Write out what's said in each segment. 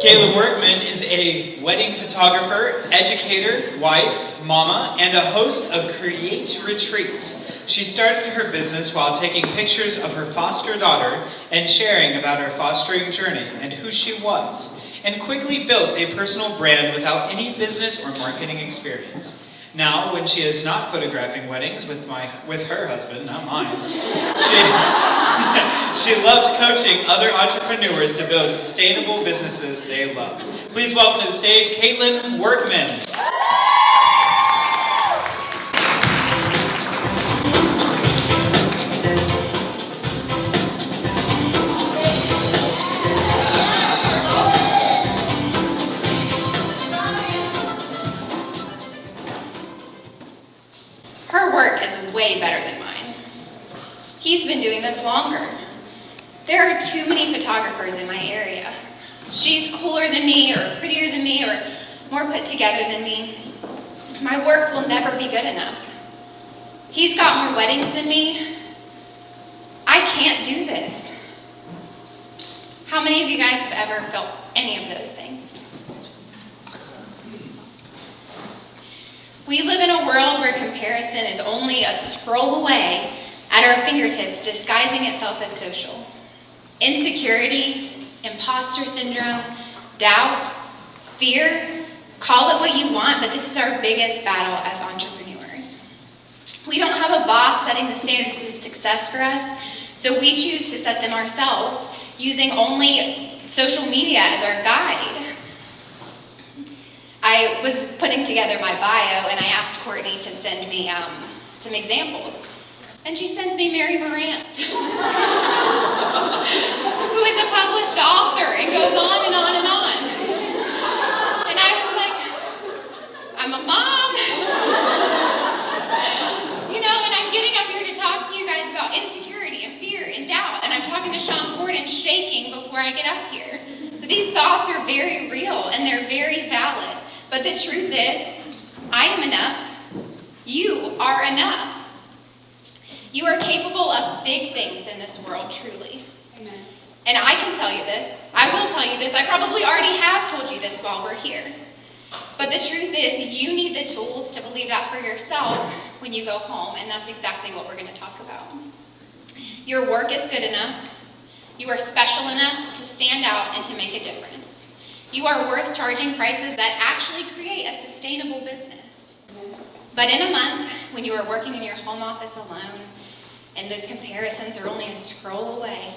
Katelyn Workman is a wedding photographer, educator, wife, mama, and a host of Create Retreat. She started her business while taking pictures of her foster daughter and sharing about her fostering journey and who she was, and quickly built a personal brand without any business or marketing experience. Now, when she is not photographing weddings with her husband, not mine, she loves coaching other entrepreneurs to build sustainable businesses they love. Please welcome to the stage, Katelyn Workman. Her work is way better than mine. He's been doing this longer. There are too many photographers in my area. She's cooler than me, or prettier than me, or more put together than me. My work will never be good enough. He's got more weddings than me. I can't do this. How many of you guys have ever felt any of those things? We live in a world where comparison is only a scroll away at our fingertips, disguising itself as social. Insecurity, imposter syndrome, doubt, fear, call it what you want, but this is our biggest battle as entrepreneurs. We don't have a boss setting the standards of success for us, so we choose to set them ourselves, using only social media as our guide. I was putting together my bio and I asked Courtney to send me some examples. And she sends me Mary Morantz, who is a published author and goes on and on and on. And I was like, I'm a mom. And I'm getting up here to talk to you guys about insecurity and fear and doubt. And I'm talking to Sean Gordon shaking before I get up here. So these thoughts are very real and they're very valid. But the truth is, I am enough. You are enough. You are capable of big things in this world, truly. Amen. And I can tell you this. I will tell you this. I probably already have told you this while we're here. But the truth is, you need the tools to believe that for yourself when you go home, and that's exactly what we're going to talk about. Your work is good enough. You are special enough to stand out and to make a difference. You are worth charging prices that actually create a sustainable business. But in a month, when you are working in your home office alone, and those comparisons are only a scroll away,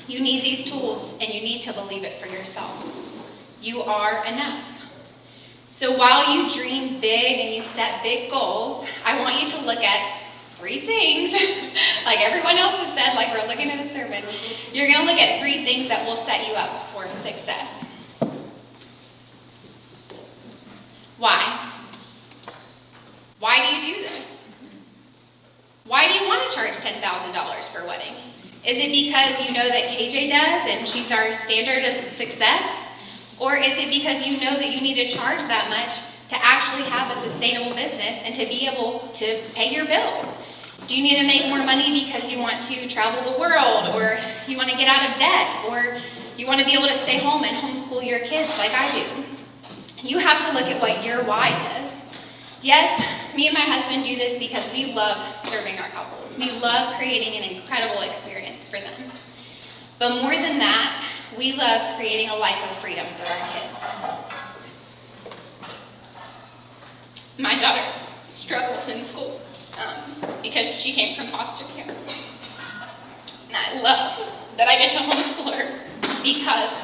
you need these tools and you need to believe it for yourself. You are enough. So while you dream big and you set big goals, I want you to look at 3 things, like everyone else has said, like we're looking at a sermon. You're going to look at 3 things that will set you up for success. Why? Why do you do this? Why do you want to charge $10,000 per wedding? Is it because you know that KJ does and she's our standard of success? Or is it because you know that you need to charge that much to actually have a sustainable business and to be able to pay your bills? Do you need to make more money because you want to travel the world, or you want to get out of debt, or you want to be able to stay home and homeschool your kids like I do? You have to look at what your why is. Yes, me and my husband do this because we love serving our couples. We love creating an incredible experience for them. But more than that, we love creating a life of freedom for our kids. My daughter struggles in school because she came from foster care. And I love that I get to homeschool her because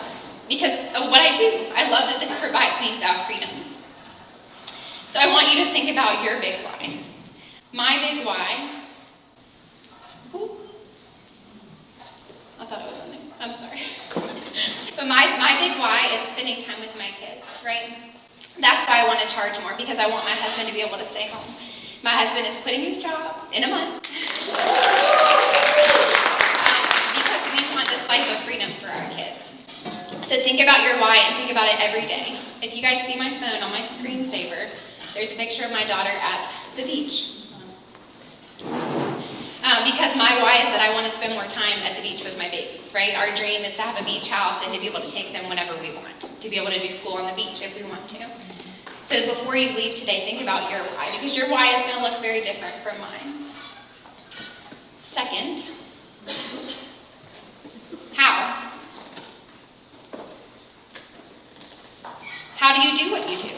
of what I do. I love that this provides me that freedom. So I want you to think about your big why. My big why. Ooh. I thought it was something. I'm sorry. But my big why is spending time with my kids, right? That's why I want to charge more, because I want my husband to be able to stay home. My husband is quitting his job in a month because we want this life of freedom for our kids. So think about your why and think about it every day. If you guys see my phone on my screensaver, there's a picture of my daughter at the beach. Because my why is that I want to spend more time at the beach with my babies, right? Our dream is to have a beach house and to be able to take them whenever we want. to be able to do school on the beach if we want to. So before you leave today, think about your why, because your why is going to look very different from mine. Second, how? How do you do what you do?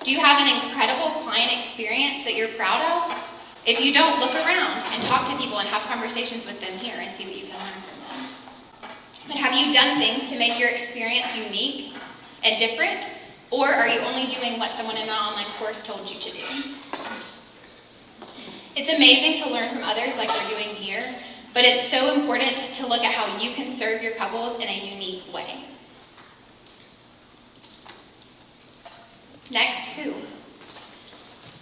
Do you have an incredible client experience that you're proud of? If you don't, look around and talk to people and have conversations with them here and see what you can learn from them. But have you done things to make your experience unique and different? Or are you only doing what someone in an online course told you to do? It's amazing to learn from others like we're doing here, but it's so important to look at how you can serve your couples in a unique way. Next, who?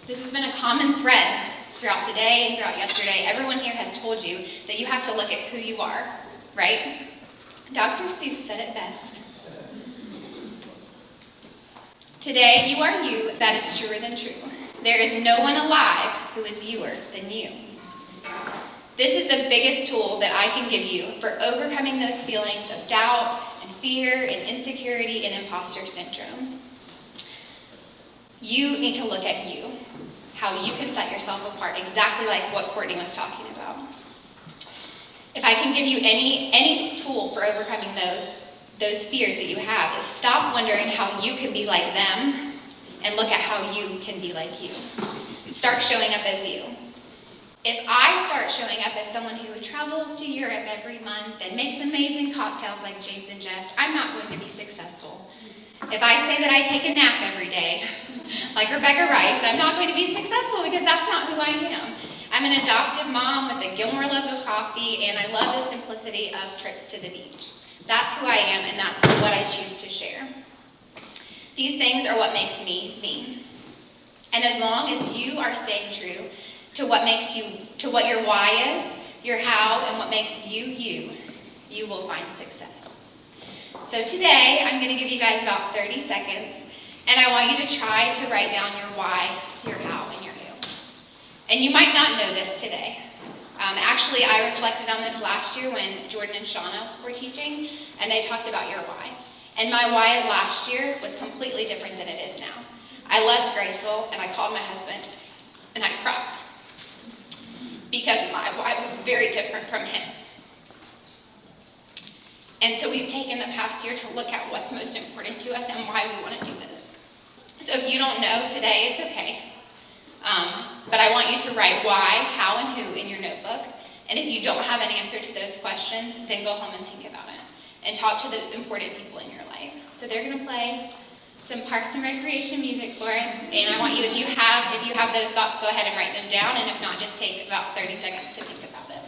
This has been a common thread throughout today and throughout yesterday. Everyone here has told you that you have to look at who you are, right? Dr. Seuss said it best. Today, you are you, that is truer than true. There is no one alive who is youer than you. This is the biggest tool that I can give you for overcoming those feelings of doubt and fear and insecurity and imposter syndrome. You need to look at you, how you can set yourself apart, exactly like what Courtney was talking about. If I can give you any tool for overcoming those fears that you have, is stop wondering how you can be like them and look at how you can be like you. Start showing up as you. If I start showing up as someone who travels to Europe every month and makes amazing cocktails like James and Jess, I'm not going to be successful. If I say that I take a nap every day, like Rebecca Rice, I'm not going to be successful because that's not who I am. I'm an adoptive mom with a Gilmore love of coffee, and I love the simplicity of trips to the beach. That's who I am, and that's what I choose to share. These things are what makes me, me. And as long as you are staying true to what your why is, your how, and what makes you, you will find success. So today, I'm going to give you guys about 30 seconds, and I want you to try to write down your why, your how, and your who. And you might not know this today. Actually, I reflected on this last year when Jordan and Shauna were teaching, and they talked about your why. And my why last year was completely different than it is now. I left Graceful, and I called my husband, and I cried. Because my why was very different from his. And so we've taken the past year to look at what's most important to us and why we want to do this. So if you don't know today, it's okay. But I want you to write why, how, and who in your notebook. And if you don't have an answer to those questions, then go home and think about it. And talk to the important people in your life. So they're going to play some Parks and Recreation music for us. And I want you, if you have those thoughts, go ahead and write them down. And if not, just take about 30 seconds to think about it.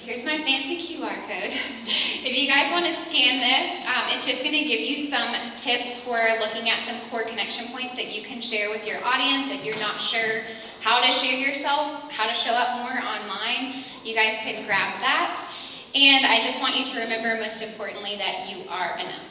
Here's my fancy QR code. If you guys want to scan this, it's just going to give you some tips for looking at some core connection points that you can share with your audience. If you're not sure how to share yourself, how to show up more online, you guys can grab that. And I just want you to remember, most importantly, that you are enough.